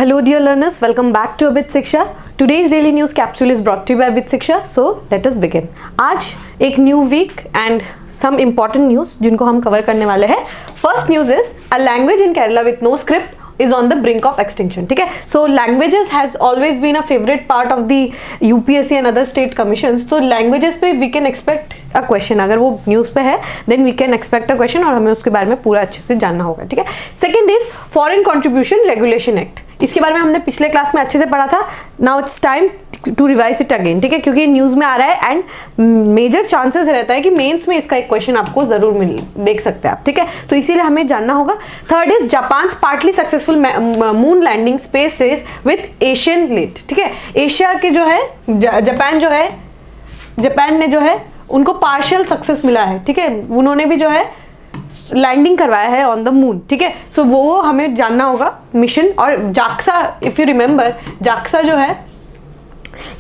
Hello dear learners, welcome back to Abit Shiksha. Today's daily news capsule is brought to you by Abit Shiksha. So let us begin. आज एक new week and some important news जिनको हम cover करने वाले हैं. First news is a language in Kerala with no script is on the brink of extinction. ठीक है, so languages has always been a favorite part of the UPSC and other state commissions. तो languages पे we can expect a question. अगर वो news पे है then we can expect a question और हमें उसके बारे में पूरा अच्छे से जानना होगा. ठीक है, second is foreign contribution regulation act. इसके बारे में हमने पिछले क्लास में अच्छे से पढ़ा था. Now it's time to revise it again. ठीक है, क्योंकि न्यूज़ में आ रहा है एंड मेजर चांसेस रहता है कि मेंस में इसका एक क्वेश्चन आपको जरूर देख सकते हैं आप. ठीक है, तो इसीलिए हमें जानना होगा. Third is Japan partly successful moon landing space race with Asian lead. ठीक है, एशिया के जो है जापान ने जो है उनको पार्शियल सक्सेस मिला है. ठीक है, उन्होंने भी जो है लैंडिंग करवाया है ऑन द मून. ठीक है, सो वो हमें जानना होगा मिशन. और JAXA, if you remember, JAXA जो है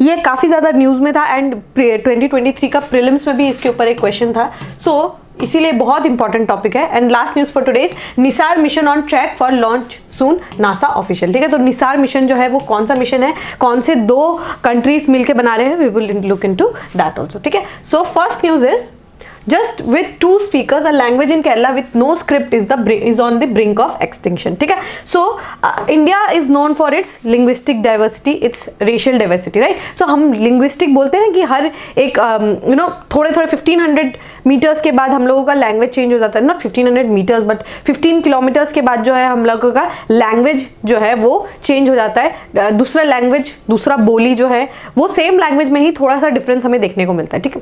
ये काफ़ी ज़्यादा न्यूज़ में था एंड 2023 का प्रीलिम्स में भी इसके ऊपर एक क्वेश्चन था. सो इसीलिए बहुत इंपॉर्टेंट टॉपिक है. And last news for today's, Nisar mission on track for launch soon, NASA official. ठीक है, तो निसार मिशन जो है वो कौन सा मिशन है, कौन से दो कंट्रीज मिलकर बना रहे हैं, we will look into that also. ठीक है, so first news is just with two speakers a language in Kerala with no script is on the brink of extinction. ठीक है, so India is known for its linguistic diversity, its racial diversity, right? so हम linguistic बोलते हैं ना कि हर एक थोड़े 1500 metres के बाद हम लोगों का लैंग्वेज चेंज हो जाता है. नॉट 1500 मीटर्स बट 15 किलोमीटर्स के बाद जो है हम लोगों का लैंग्वेज जो है वो चेंज हो जाता है. दूसरा लैंग्वेज, दूसरा बोली जो है वो सेम लैंग्वेज में ही थोड़ा सा डिफरेंस हमें देखने को मिलता है. ठीक है,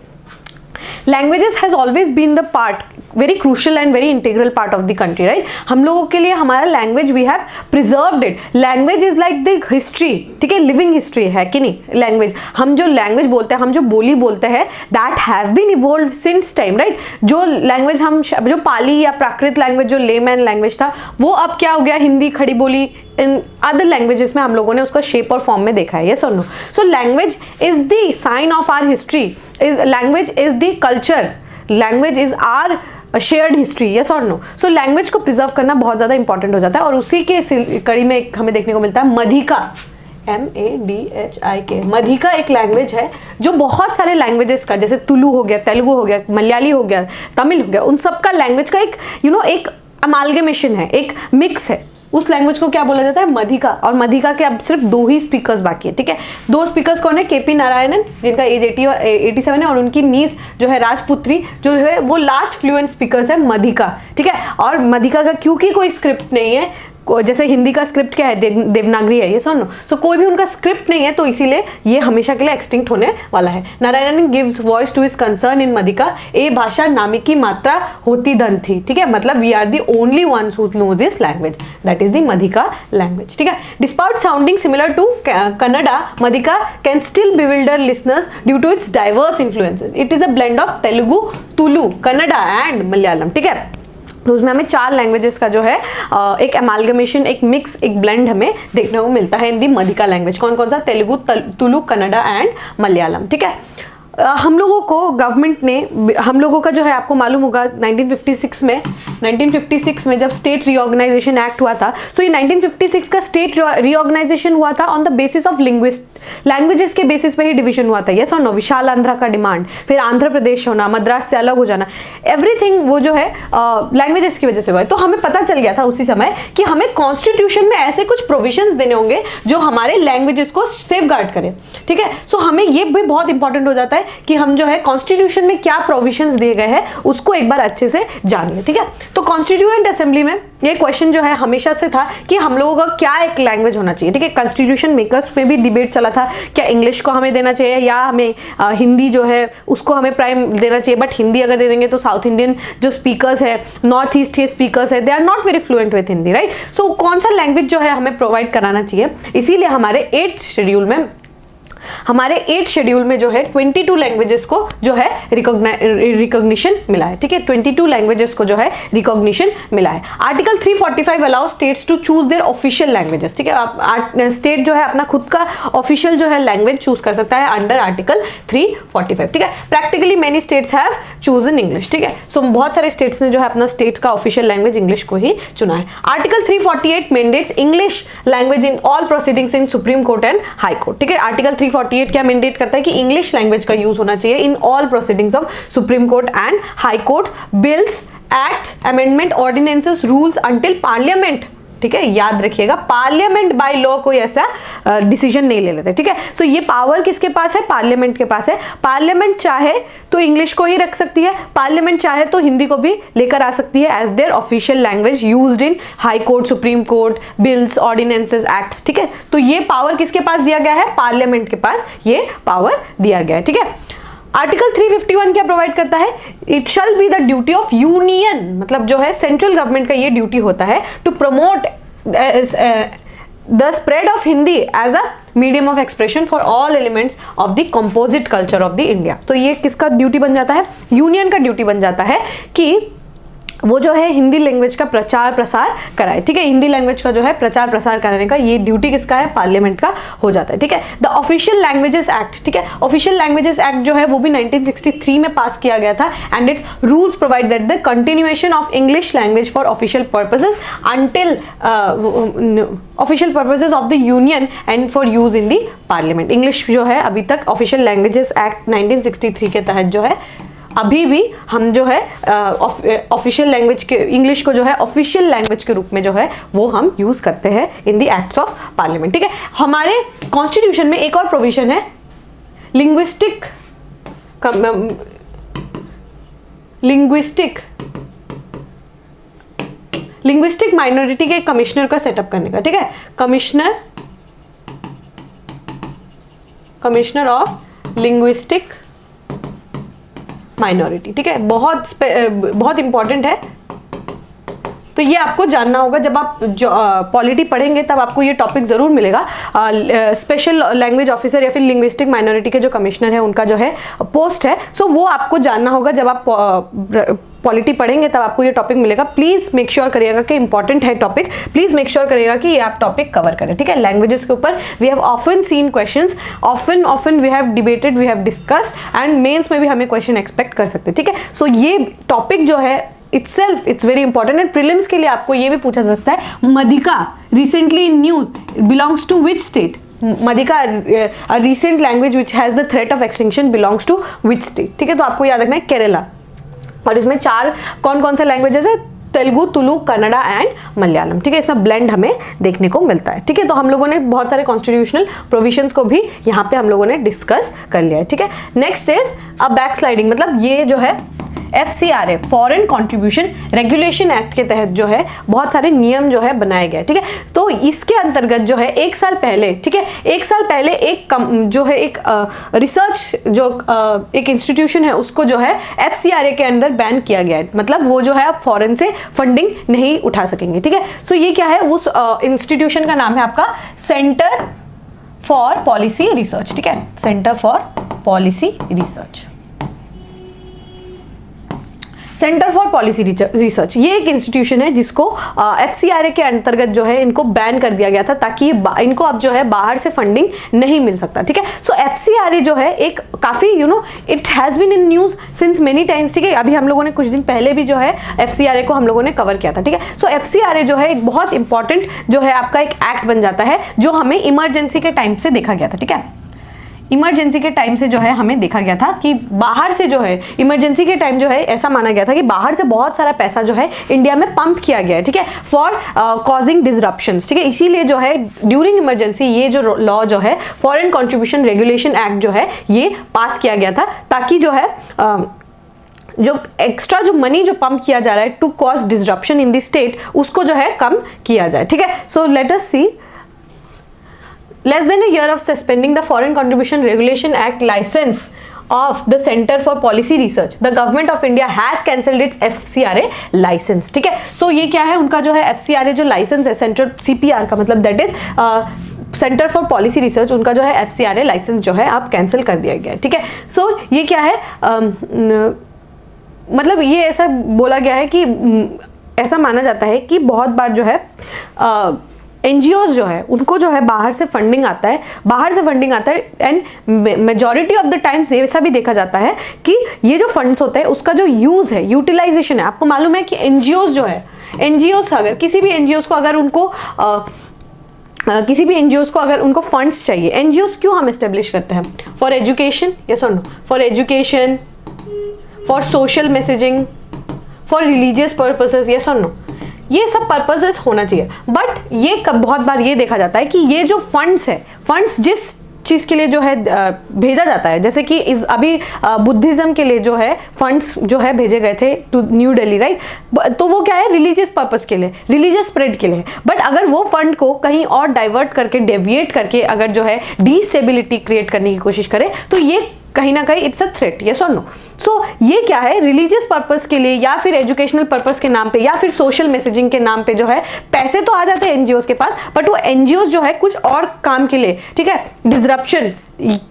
languages has always been the part, very crucial and very integral part of the country, right? हम लोगों के लिए हमारा language, we have preserved it. Language is like the history. ठीक है, living history है कि नहीं. language, हम जो language बोलते हैं, हम जो बोली बोलते हैं, that have been evolved since time, right? जो language हम जो पाली या प्राकृत language जो layman language था वो अब क्या हो गया, हिंदी, खड़ी बोली, इन अदर लैंग्वेजेस में हम लोगों ने उसका शेप और फॉर्म में देखा है. Yes or no. So language is the sign of our history, is language is the culture, language is our shared history. Yes or no. So language को प्रिजर्व करना बहुत ज़्यादा इंपॉर्टेंट हो जाता है. और उसी के कड़ी में हमें देखने को मिलता है मधिका, MADHIK. मधिका एक लैंग्वेज है जो बहुत सारे लैंग्वेजेस का, जैसे तुलु हो गया, तेलुगु हो गया, मलयाली हो गया, तमिल हो गया, उन सब का लैंग्वेज का एक एक अमालगमेशन है, एक मिक्स है. उस लैंग्वेज को क्या बोला जाता है, मधिका. और मधिका के अब सिर्फ 2 ही स्पीकर्स बाकी है. ठीक है, 2 स्पीकर्स कौन है, KP नारायणन जिनका एज 87 है और उनकी नीस जो है राजपुत्री जो है वो लास्ट फ्लुएंट स्पीकर्स है मधिका. ठीक है, और मधिका का क्योंकि कोई स्क्रिप्ट नहीं है, जैसे हिंदी का स्क्रिप्ट क्या है, देवनागरी है. ये सुनो, सो कोई भी उनका स्क्रिप्ट नहीं है तो इसीलिए ये हमेशा के लिए एक्सटिंक्ट होने वाला है. Narayanan gives voice to his concern in Madhika, a भाषा नामी की मात्रा होती धन थी. ठीक है, मतलब we are the only ones who know this language, that is the Madhika language. ठीक है, despite sounding similar to Kannada, Madhika can still bewilder listeners due to its diverse influences. It is a blend of Telugu, Tulu, Kannada and Malayalam. ठीक है, तो उसमें हमें 4 languages का जो है एक एमालगमेशन, एक मिक्स, एक ब्लेंड हमें देखने को मिलता है इन दी मधिका लैंग्वेज. कौन कौन सा, तेलुगु, तुलु, कन्नड़ा एंड मलयालम. ठीक है, हम लोगों को गवर्नमेंट ने, हम लोगों का जो है आपको मालूम होगा 1956 में जब स्टेट रीऑर्गेनाइजेशन एक्ट हुआ था. सो ये 1956 का स्टेट रीऑर्गेनाइजेशन हुआ था on the basis of languages के बेसिस पे ही डिवीजन हुआ था. Yes or no. विशाल आंध्रा का डिमांड, फिर आंध्र प्रदेश होना, मद्रास से अलग हो जाना, एवरीथिंग वो जो है लैंग्वेजेस की वजह से हुआ है. तो हमें पता चल गया था उसी समय कि हमें कॉन्स्टिट्यूशन में ऐसे कुछ प्रोविजंस देने होंगे जो हमारे लैंग्वेजेस को सेफ गार्ड करें. ठीक है, सो हमें ये भी बहुत इंपॉर्टेंट हो जाता है कि हम जो है कॉन्स्टिट्यूशन में क्या प्रोविजंस दिए गए हैं उसको एक बार अच्छे से जान लें. ठीक है, तो कॉन्स्टिट्यूएंट असेंबली में ये क्वेश्चन जो है हमेशा से था कि हम लोगों का क्या एक लैंग्वेज होना चाहिए. ठीक है, कॉन्स्टिट्यूशन मेकर्स में भी डिबेट चला था, क्या इंग्लिश को हमें देना चाहिए या हमें हिंदी जो है उसको हमें प्राइम देना चाहिए. बट हिंदी अगर दे देंगे तो साउथ इंडियन जो स्पीकर्स है, नॉर्थ ईस्ट के स्पीकर्स है, they are not very fluent with Hindi, right. So कौन सा लैंग्वेज जो है हमें प्रोवाइड कराना चाहिए, इसीलिए हमारे 8th शेड्यूल में हमारे 8 शेड्यूल में जो है 22 लैंग्वेजेस को जो है रिकॉग्निशन मिला है, ठीक है, 22 लैंग्वेजेस को जो है रिकॉग्निशन मिला है। Article 345 allow states to choose their official languages, ठीक है, स्टेट जो है अपना खुद का ऑफिशियल जो है लैंग्वेज चूज कर सकता है अंडर आर्टिकल 345, ठीक है। Practically many states have chosen English, ठीक है, सो बहुत सारे स्टेट्स ने जो है अपना स्टेट का ऑफिशियल लैंग्वेज इंग्लिश को ही चुना है। Article 348 mandates English language in all proceedings in supreme court and high court, ठीक है। आर्टिकल 348 क्या मैंडेट करता है कि इंग्लिश लैंग्वेज का यूज होना चाहिए in all proceedings of supreme court and high courts, bills, acts, amendment, ordinances, rules until parliament, ठीक है, याद रखिएगा पार्लियामेंट बाय लॉ कोई ऐसा डिसीजन नहीं ले लेते, ठीक है। सो ये पावर किसके पास है? पार्लियामेंट के पास है। पार्लियामेंट चाहे तो इंग्लिश को ही रख सकती है, पार्लियामेंट चाहे तो हिंदी को भी लेकर आ सकती है as their official language used in high court, supreme court, bills, ordinances, acts, ठीक है। तो ये पावर किसके पास दिया गया है? पार्लियामेंट के पास ये पावर दिया गया है, ठीक है। आर्टिकल 351 क्या प्रोवाइड करता है? It shall be the duty of union, मतलब जो है सेंट्रल गवर्नमेंट का ये ड्यूटी होता है to promote the spread of Hindi as a medium of expression for all elements of the composite culture of the India. तो ये किसका ड्यूटी बन जाता है? यूनियन का ड्यूटी बन जाता है कि वो जो है हिंदी लैंग्वेज का प्रचार प्रसार कराए, ठीक है। हिंदी लैंग्वेज का जो है प्रचार प्रसार कराने का ये ड्यूटी किसका है? पार्लियामेंट का हो जाता है, ठीक है। द ऑफिशियल लैंग्वेजेस एक्ट, ठीक है, ऑफिशियल लैंग्वेजेस एक्ट जो है वो भी 1963 में पास किया गया था and it's rules provide that the continuation of English language for official purposes until official purposes of the union and for use in the parliament. English जो है अभी तक ऑफिशियल लैंग्वेजेस एक्ट 1963 के तहत जो है अभी भी हम जो है ऑफिशियल लैंग्वेज के इंग्लिश को जो है ऑफिशियल लैंग्वेज के रूप में जो है वो हम यूज करते हैं in the acts of parliament, ठीक है। हमारे कॉन्स्टिट्यूशन में एक और प्रोविजन है लिंग्विस्टिक माइनॉरिटी के कमिश्नर का सेटअप करने का, ठीक है। कमिश्नर ऑफ लिंग्विस्टिक माइनॉरिटी, ठीक है, बहुत इंपॉर्टेंट है। तो ये आपको जानना होगा, जब आप पॉलिटी पढ़ेंगे तब आपको ये टॉपिक जरूर मिलेगा। स्पेशल लैंग्वेज ऑफिसर या फिर लिंग्विस्टिक माइनॉरिटी के जो कमिश्नर है उनका जो है पोस्ट है, सो वो आपको जानना होगा। जब आप पॉलिटी पढ़ेंगे तब आपको ये टॉपिक मिलेगा। प्लीज मेक श्योर करिएगा कि इंपॉर्टेंट है टॉपिक, प्लीज मेक श्योर करिएगा कि ये आप टॉपिक कवर करें, ठीक है। लैंग्वेजेस के ऊपर we have often seen questions, often we have debated, we have discussed and mains में भी हमें क्वेश्चन एक्सपेक्ट कर सकते हैं, ठीक है। सो ये टॉपिक जो है itself it's very important and prelims के लिए आपको ये भी पूछा जा सकता है, मदिका recently in news belongs to which state? मदिका a recent language which has the threat of extinction belongs to which state? ठीक है, तो आपको याद रखना है केरला। और इसमें 4 कौन कौन से लैंग्वेजेस है? तेलुगु, तुलु, कन्नड़ा एंड मलयालम, ठीक है। इसमें ब्लेंड हमें देखने को मिलता है, ठीक है। तो हम लोगों ने बहुत सारे कॉन्स्टिट्यूशनल प्रोविजंस को भी यहाँ पे हम लोगों ने डिस्कस कर लिया है, ठीक है। Next is a back sliding, मतलब ये जो है FCRA foreign contribution regulation act के तहत जो है बहुत सारे नियम जो है बनाए गए, ठीक है। तो इसके अंतर्गत जो है 1 साल पहले, ठीक है, 1 साल पहले एक जो है एक रिसर्च जो एक इंस्टीट्यूशन है उसको जो है FCRA के अंदर बैन किया गया है, मतलब वो जो है आप फॉरेन से फंडिंग नहीं उठा सकेंगे, ठीक है। सो ये क्या है? उस इंस्टीट्यूशन का नाम है आपका सेंटर फॉर पॉलिसी रिसर्च, ठीक है, centre for policy research. Centre for policy research ये एक इंस्टीट्यूशन है जिसको FCRA के अंतर्गत जो है इनको बैन कर दिया गया था ताकि इनको अब जो है बाहर से फंडिंग नहीं मिल सकता, ठीक है। सो FCRA जो है एक काफी it has been in news since many times, ठीक है। अभी हम लोगों ने कुछ दिन पहले भी जो है FCRA को हम लोगों ने कवर किया था, ठीक है। सो FCRA जो है एक बहुत इंपॉर्टेंट जो है आपका एक एक्ट बन जाता है जो हमें इमरजेंसी के टाइम से देखा गया था, ठीक है। इमरजेंसी के टाइम से जो है हमें देखा गया था कि बाहर से जो है इमरजेंसी के टाइम जो है ऐसा माना गया था कि बाहर से बहुत सारा पैसा जो है इंडिया में पंप किया गया है, ठीक है, फॉर कॉजिंग डिसरप्शंस, ठीक है। इसीलिए जो है ड्यूरिंग इमरजेंसी ये जो लॉ जो है फॉरेन कंट्रीब्यूशन रेगुलेशन एक्ट जो है ये पास किया गया था ताकि जो है जो एक्स्ट्रा जो मनी जो पंप किया जा रहा है to cause disruption in the state उसको जो है कम किया जाए, ठीक है। So let us see less than a year of suspending the Foreign Contribution Regulation Act license of the Center for Policy Research, the government of India has cancelled its FCRA license, ठीक है। So ये क्या है? उनका जो है FCRA जो licence है सेंट्रल CPR का मतलब that is centre for policy research, उनका जो है FCRA लाइसेंस जो है आप कैंसिल कर दिया गया है, ठीक है। सो ये क्या है, मतलब ये ऐसा बोला गया है कि ऐसा माना जाता है कि बहुत बार जो है NGOs जो है उनको जो है बाहर से फंडिंग आता है and majority of the times ऐसा भी देखा जाता है कि ये जो फंड्स होते हैं उसका जो यूज़ है, यूटिलाइजेशन है, आपको मालूम है कि NGOs जो है, NGOs अगर किसी भी NGOs को अगर उनको अगर उनको फंड्स चाहिए, NGOs क्यों हम एस्टेब्लिश करते हैं? For education, yes or no? For education, for social messaging, for religious purposes, yes or no? ये सब पर्पसेस होना चाहिए। बट ये बहुत बार ये देखा जाता है कि ये जो फंड्स जिस चीज़ के लिए जो है भेजा जाता है, जैसे कि अभी बुद्धिज़्म के लिए जो है फंड्स जो है भेजे गए थे टू न्यू दिल्ली, राइट? तो वो क्या है, रिलीजियस पर्पस के लिए, रिलीजियस स्प्रेड के लिए। बट अगर वो फंड को कहीं और डाइवर्ट करके, डेविएट करके अगर जो है डिस्टेबिलिटी क्रिएट करने की कोशिश करे, तो ये कहीं ना कहीं it's a threat, yes or no? सो ये क्या है, रिलीजियस पर्पस के लिए या फिर एजुकेशनल पर्पस के नाम पे या फिर सोशल मैसेजिंग के नाम पे जो है पैसे तो आ जाते हैं NGOs के पास, बट वो NGOs जो है कुछ और काम के लिए, ठीक है, डिसरप्शन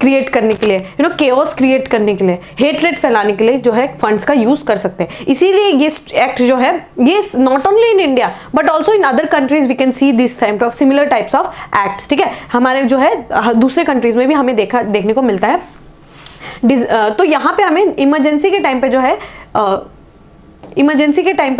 क्रिएट करने के लिए, यू नो, केओस क्रिएट करने के लिए, हेटरेट फैलाने के लिए जो है फंड्स का यूज कर सकते हैं। इसीलिए ये एक्ट जो है, ये not only in India but also in other countries we can see this type of similar types of acts, ठीक है। हमारे जो है दूसरे कंट्रीज में भी हमें देखने को मिलता है। तो यहाँ पे हमें इमरजेंसी के टाइम पे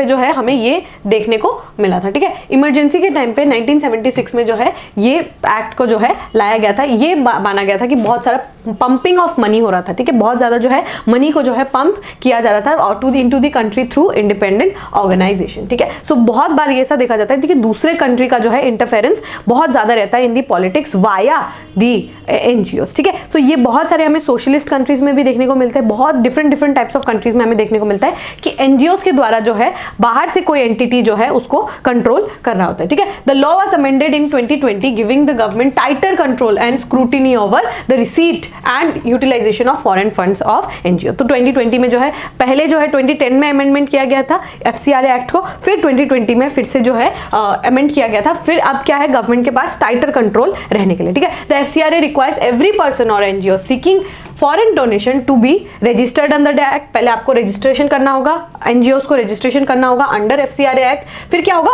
जो है हमें ये देखने को मिला था, ठीक है। इमरजेंसी के टाइम पे 1976 में जो है ये एक्ट को जो है लाया गया था। ये माना गया था कि बहुत सारा पंपिंग ऑफ मनी हो रहा था, ठीक है, बहुत ज़्यादा जो है मनी को जो है पंप किया जा रहा था और into the country through independent organisation, ठीक है। सो बहुत बार ये ऐसा देखा जाता है कि दूसरे कंट्री का जो है इंटरफेरेंस बहुत ज़्यादा रहता है इन दी पॉलिटिक्स वाया दी NGOs, ठीक है। सो ये बहुत सारे हमें सोशलिस्ट कंट्रीज में भी देखने को मिलते हैं, बहुत डिफरेंट टाइप्स ऑफ कंट्रीज में हमें देखने को मिलता है कि NGOs के द्वारा जो है बाहर से कोई एंटिटी जो है उसको कंट्रोल कर रहा होता है, ठीक है। The law was amended in 2020 giving the government tighter control and scrutiny over the receipt and utilisation of foreign funds of NGO। तो 2020 में जो है, पहले जो है 2010 में अमेंडमेंट किया गया था FCRA एक्ट को, फिर 2020 में फिर से जो है अमेंड किया गया था। फिर अब क्या है, गवर्नमेंट के पास टाइटर कंट्रोल रहने के लिए, ठीक है। The FCRA requires every person or NGO seeking foreign donation to be registered under the act. पहले आपको रजिस्ट्रेशन करना होगा, NGOs को रजिस्ट्रेशन करना होगा अंडर FCRA एक्ट। फिर क्या होगा,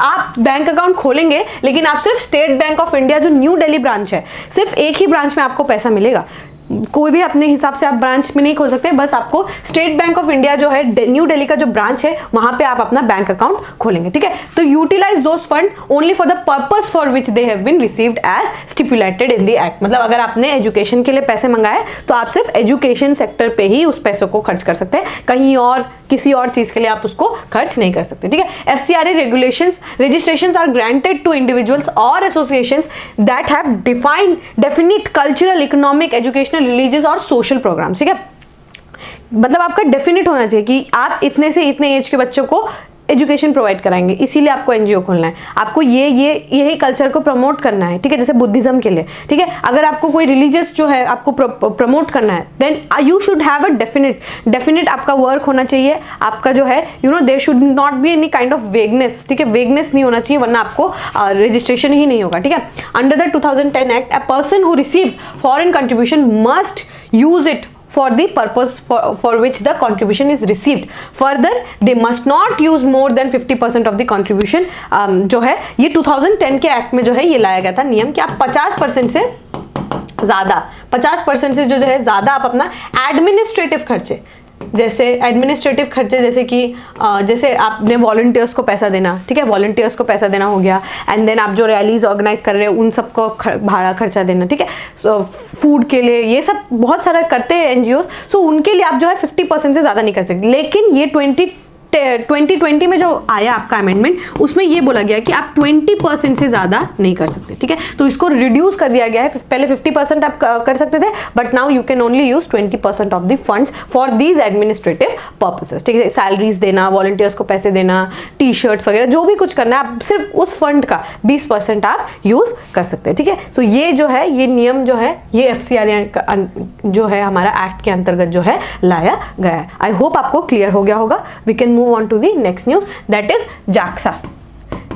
आप बैंक अकाउंट खोलेंगे, लेकिन आप सिर्फ स्टेट बैंक ऑफ इंडिया जो न्यू दिल्ली ब्रांच है, सिर्फ एक ही ब्रांच में आपको पैसा मिलेगा। कोई भी अपने हिसाब से आप ब्रांच में नहीं खोल सकते, बस आपको स्टेट बैंक ऑफ इंडिया जो है न्यू दिल्ली का जो ब्रांच है वहां पे आप अपना बैंक अकाउंट खोलेंगे, ठीक है। तो utilise those fund only for the purpose for which they have been received as stipulated in the act. मतलब अगर आपने एजुकेशन के लिए पैसे मंगाए तो आप सिर्फ एजुकेशन सेक्टर पे ही उस पैसों को खर्च कर सकते हैं, कहीं और किसी और चीज के लिए आप उसको खर्च नहीं कर सकते, ठीक है। FCRA regulations registrations are granted to individuals or associations that have definite cultural, economic, educational, religious और social programs, ठीक है। मतलब आपका डेफिनेट होना चाहिए कि आप इतने से इतने एज के बच्चों को एजुकेशन प्रोवाइड कराएंगे, इसीलिए आपको NGO खोलना है, आपको यही कल्चर को प्रमोट करना है, ठीक है। जैसे बुद्धिज्म के लिए, ठीक है, अगर आपको कोई रिलीजियस जो है आपको प्रमोट करना है, then you should have a definite आपका वर्क होना चाहिए। आपका जो है there should not be any kind of vagueness, ठीक है, वेगनेस नहीं होना चाहिए, वरना आपको रजिस्ट्रेशन ही नहीं होगा, ठीक है। Under the 2010 act, a person who receives foreign contribution must use it for the purpose for which the contribution is received. Further, they must not use more than 50% of the contribution। जो है ये 2010 के act में जो है ये लाया गया था नियम कि आप 50% से जो है ज़्यादा आप अपना एडमिनिस्ट्रेटिव खर्चे, जैसे कि जैसे आपने वॉलंटियर्स को पैसा देना, ठीक है, वॉलंटियर्स को पैसा देना हो गया, एंड देन आप जो रैलीज ऑर्गेनाइज कर रहे हो उन सबको भाड़ा खर्चा देना, ठीक है, सो फूड के लिए, ये सब बहुत सारा करते हैं NGOs। सो उनके लिए आप जो है 50% से ज़्यादा नहीं कर सकते। लेकिन ये 2020 में जो आया आपका अमेंडमेंट, उसमें ये बोला गया कि आप 20% से ज़्यादा नहीं कर सकते, ठीक है। तो इसको रिड्यूस कर दिया गया है, पहले 50% आप कर सकते थे, but now you can only use 20% of the funds for these administrative purposes, ठीक है। सैलरीज देना, वॉलंटियर्स को पैसे देना, टी-शर्ट्स वगैरह जो भी कुछ करना है, आप सिर्फ उस फंड का 20% आप यूज कर सकते हैं, ठीक है। सो ये जो है, ये नियम जो है, ये FCRA जो है हमारा एक्ट के अंतर्गत जो है लाया गया है। आई होप आपको क्लियर हो गया होगा। We can move on to the next news, that is JAXA।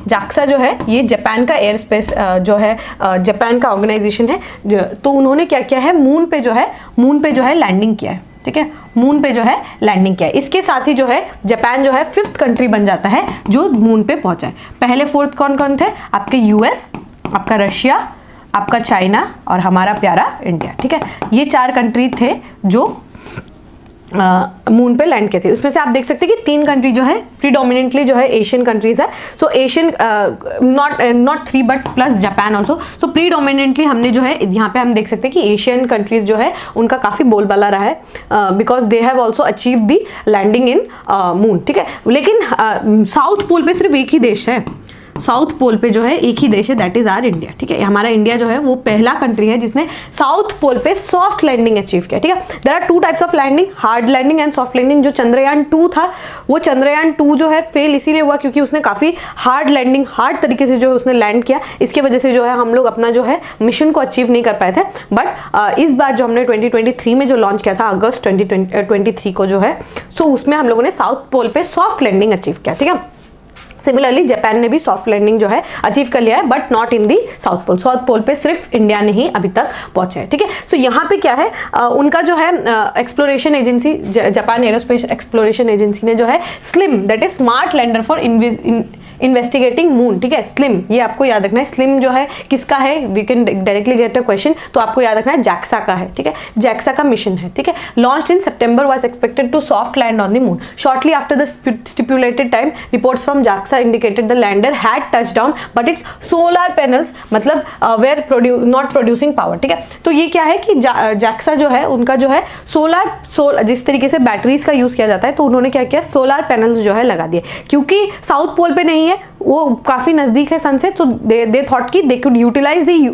JAXA जो है ये जापान का एयर स्पेस जो है जापान का ऑर्गेनाइजेशन है। तो उन्होंने क्या किया है, मून पे जो है लैंडिंग किया है, ठीक है, मून पे जो है लैंडिंग किया है। इसके साथ ही जो है जापान जो है 5th कंट्री बन जाता है जो मून पे पहुंचा है। पहले 4th कौन कौन थे, आपके यूएस, आपका रशिया, आपका चाइना और हमारा प्यारा इंडिया, ठीक है। ये 4 कंट्री थे जो मून पे लैंड किए थे। उसमें से आप देख सकते हैं कि 3 कंट्री जो है प्रीडोमिनेंटली जो है एशियन कंट्रीज है। So Asian not 3 but plus Japan also. So predominantly हमने जो है यहाँ पे हम देख सकते हैं कि एशियन कंट्रीज जो है उनका काफ़ी बोलबाला रहा है, because they have also achieve the landing in moon, ठीक है। लेकिन साउथ पोल पे सिर्फ एक ही देश है, साउथ पोल पे जो है एक ही देश है, दैट इज आर इंडिया, ठीक है। हमारा इंडिया जो है वो पहला कंट्री है जिसने साउथ पोल पे सॉफ्ट लैंडिंग अचीव किया, ठीक है। There are 2 types of landing, hard landing and soft landing. जो चंद्रयान 2 था वो चंद्रयान 2 जो है फेल इसीलिए हुआ क्योंकि उसने काफ़ी हार्ड लैंडिंग, हार्ड तरीके से जो उसने लैंड किया, इसके वजह से जो है हम लोग अपना जो है मिशन को अचीव नहीं कर पाए थे। बट इस बार जो हमने 2023 में जो लॉन्च किया था अगस्त 2023 को जो है, सो उसमें हम लोगों ने साउथ पोल पे सॉफ्ट लैंडिंग अचीव किया, ठीक है। सिमिलरली जापान ने भी सॉफ्ट लैंडिंग जो है अचीव कर लिया है, but not in the south pole. South pole पे सिर्फ इंडिया ने ही अभी तक पहुंचा है, ठीक है। सो यहाँ पे क्या है, उनका जो है exploration agency, Japan aerospace exploration agency ने जो है slim, that is smart lander for investigating moon, ठीक है। स्लिम, ये आपको याद रखना है। स्लिम जो है किसका है, we can directly get a question, तो आपको याद रखना है जैक्सा का है, ठीक है। जैक्सा का मिशन है, ठीक है। लॉन्च्ड इन सितंबर, was expected to soft land on the moon. Shortly after the stipulated time, reports from JAXA indicated the lander had touch down but its solar panels मतलब वेयर नॉट प्रोड्यूसिंग पावर, ठीक है। तो ये क्या है कि JAXA जो है उनका जो है सोलर जिस तरीके से बैटरीज का यूज किया जाता है, तो उन्होंने क्या किया, सोलर पैनल्स जो है लगा दिए। क्योंकि साउथ पोल पे नहीं है, वो काफी नजदीक है सन से, तो दे थॉट कि they could utilise the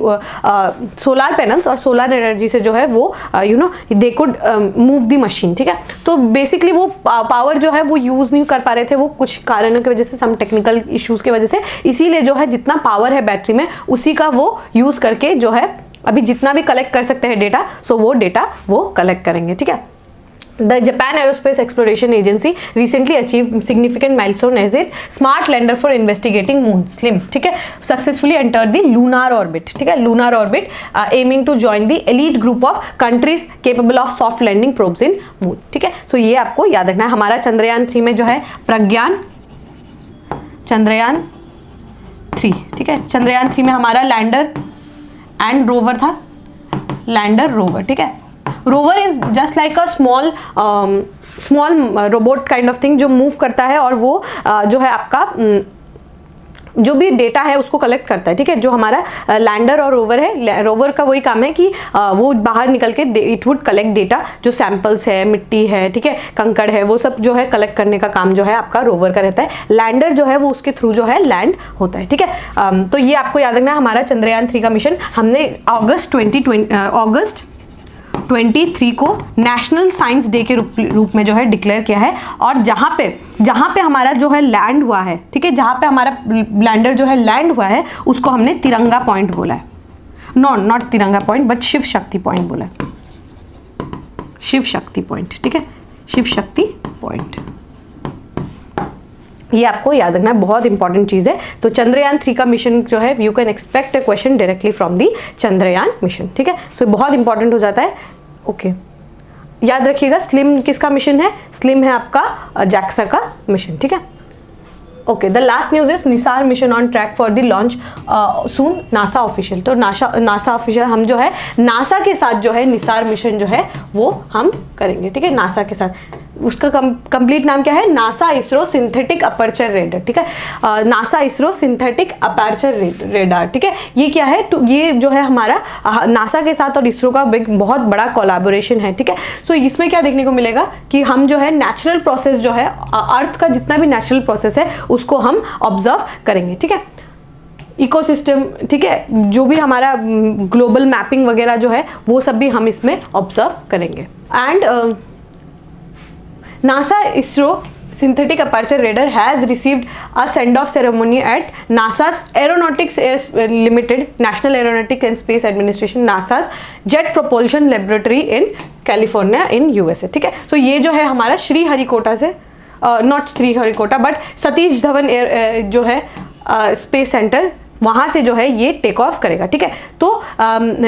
solar panels और सोलर एनर्जी से जो है वो they could move the machine, ठीक है। तो बेसिकली वो पावर जो है वो यूज नहीं कर पा रहे थे, वो कुछ कारणों की वजह से, सम टेक्निकल इश्यूज की वजह से, इसीलिए जो है जितना पावर है बैटरी में उसी का वो यूज करके जो है अभी जितना भी कलेक्ट कर सकते हैं डेटा, सो वो डेटा वो कलेक्ट करेंगे, ठीक है। The Japan Aerospace Exploration Agency recently achieved significant milestone as it smart lander for investigating moon SLIM, ठीक है, successfully entered the lunar orbit, ठीक है, lunar orbit, aiming to join the elite group of countries capable of soft landing probes in moon, ठीक है। So ये आपको याद रखना है। हमारा चंद्रयान 3 में जो है प्रज्ञान, चंद्रयान 3, ठीक है। चंद्रयान 3 में हमारा लैंडर एंड रोवर था, लैंडर रोवर, ठीक है। Rover is just like a small robot kind of thing जो मूव करता है और वो जो है आपका जो भी डेटा है उसको कलेक्ट करता है, ठीक है। जो हमारा लैंडर और रोवर है, रोवर का वही काम है कि वो बाहर निकल के इट वुड कलेक्ट डेटा, जो सैंपल्स है, मिट्टी है, ठीक है, कंकड़ है, वो सब जो है कलेक्ट करने का काम जो है आपका रोवर का रहता है। लैंडर जो है वो उसके थ्रू जो है लैंड होता है, ठीक है। तो ये आपको याद रखना है। हमारा चंद्रयान 3 का मिशन हमने अगस्त 23 को नेशनल साइंस डे के रूप में जो है डिक्लेयर किया है। और जहाँ पे हमारा जो है लैंड हुआ है, ठीक है, जहाँ पे हमारा लैंडर जो है लैंड हुआ है उसको हमने तिरंगा पॉइंट बोला है। नॉट तिरंगा point but Shiv Shakti point बोला है, शिव शक्ति पॉइंट, ठीक है, शिव शक्ति पॉइंट। ये आपको याद रखना है, बहुत इंपॉर्टेंट चीज है। तो चंद्रयान 3 का मिशन जो है you can expect a question directly from the Chandrayaan mission, ठीक है। सो बहुत इंपॉर्टेंट हो जाता है, ओके। याद रखिएगा स्लिम किसका मिशन है, स्लिम है आपका जैक्सा का मिशन, ठीक है। Okay, the last news is Nisar mission on track for the launch soon, NASA official. तो नासा ऑफिशियल हम जो है नासा के साथ जो है निसार मिशन जो है वो हम करेंगे, ठीक है, नासा के साथ। उसका कंप्लीट नाम क्या है, NASA ISRO synthetic aperture raider, ठीक है, NASA ISRO synthetic aperture radar, ठीक है। ये क्या है, ये जो है हमारा नासा के साथ और इसरो का बहुत बड़ा कोलैबोरेशन है, ठीक है। सो इसमें क्या देखने को मिलेगा कि हम जो है नेचुरल प्रोसेस जो है अर्थ का जितना भी नेचुरल प्रोसेस है उसको हम ऑब्जर्व करेंगे, ठीक है, इकोसिस्टम, ठीक है, जो भी हमारा ग्लोबल मैपिंग वगैरह जो है वो सब भी हम इसमें ऑब्जर्व करेंगे। And NASA ISRO synthetic aperture radar has received a send-off ceremony at NASA's Aeronautics Limited, National Aeronautics and Space Administration, NASA's Jet Propulsion Laboratory in California in USA, ठीक है। तो ये जो है हमारा श्रीहरिकोटा से, नॉट श्रीहरिकोटा बट सतीश धवन जो है स्पेस सेंटर, वहाँ से जो है ये टेक ऑफ करेगा, ठीक है। तो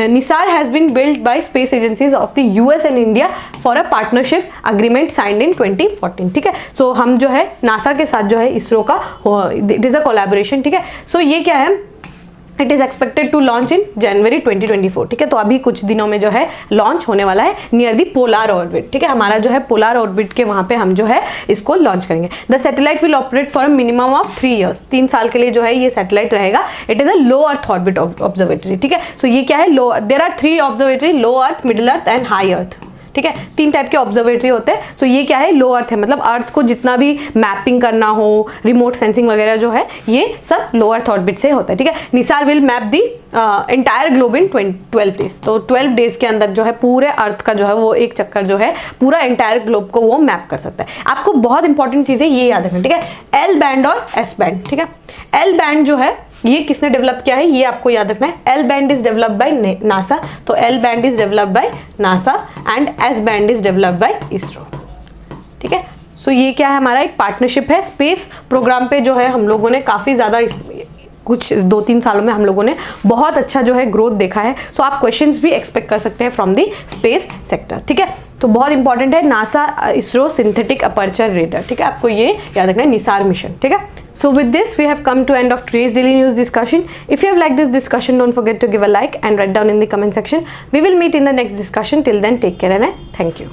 NISAR has been build by space agencies of the US and India for a partnership agreement signed in 2014, ठीक है। सो हम जो है नासा के साथ जो है इसरो का इट इज़ अ कोलैबोरेशन, ठीक है। सो ये क्या है, it is expected to launch in January 2024, ठीक है। तो अभी कुछ दिनों में जो है लॉन्च होने वाला है नियर दी पोलार ऑर्बिट, ठीक है। हमारा जो है पोलार ऑर्बिट के वहाँ पे हम जो है इसको लॉन्च करेंगे। The satellite will operate for a minimum of 3 years, 3 साल के लिए जो है ये सैटेलाइट रहेगा। It is a low earth orbit observatory, ठीक है। सो ये क्या है, low, there are 3 observatory, low earth, middle earth and high earth, ठीक है। 3 टाइप के ऑब्जर्वेटरी होते हैं। सो ये क्या है, लो अर्थ है, मतलब अर्थ को जितना भी मैपिंग करना हो, रिमोट सेंसिंग वगैरह जो है ये सब लो अर्थ ऑर्बिट से होता है, ठीक है। Nisar will map the entire globe in 12 days, तो 12 days के अंदर जो है पूरे अर्थ का जो है वो एक चक्कर जो है पूरा एंटायर ग्लोब को वो मैप कर सकता है। आपको बहुत इंपॉर्टेंट चीज़ है ये याद रखना, ठीक है। एल बैंड और एस बैंड, ठीक है। एल बैंड जो है ये किसने डेवलप किया है ये आपको याद रखना है। L band is developed by NASA, तो L band is developed by NASA and S band is developed by ISRO, ठीक है। सो ये क्या है, हमारा एक पार्टनरशिप है। स्पेस प्रोग्राम पे जो है हम लोगों ने काफ़ी ज़्यादा कुछ 2-3 सालों में हम लोगों ने बहुत अच्छा जो है ग्रोथ देखा है। सो आप क्वेश्चंस भी एक्सपेक्ट कर सकते हैं फ्रॉम दी स्पेस सेक्टर, ठीक है। तो बहुत इंपॉर्टेंट है NASA ISRO synthetic aperture raider, ठीक है। आपको ये याद रखना है, निसार मिशन, ठीक है। So with this we have come to end of today's daily news discussion. If you have liked this discussion, don't forget to give a like and write down in the comment section. We will meet in the next discussion. Till then, take care and thank you.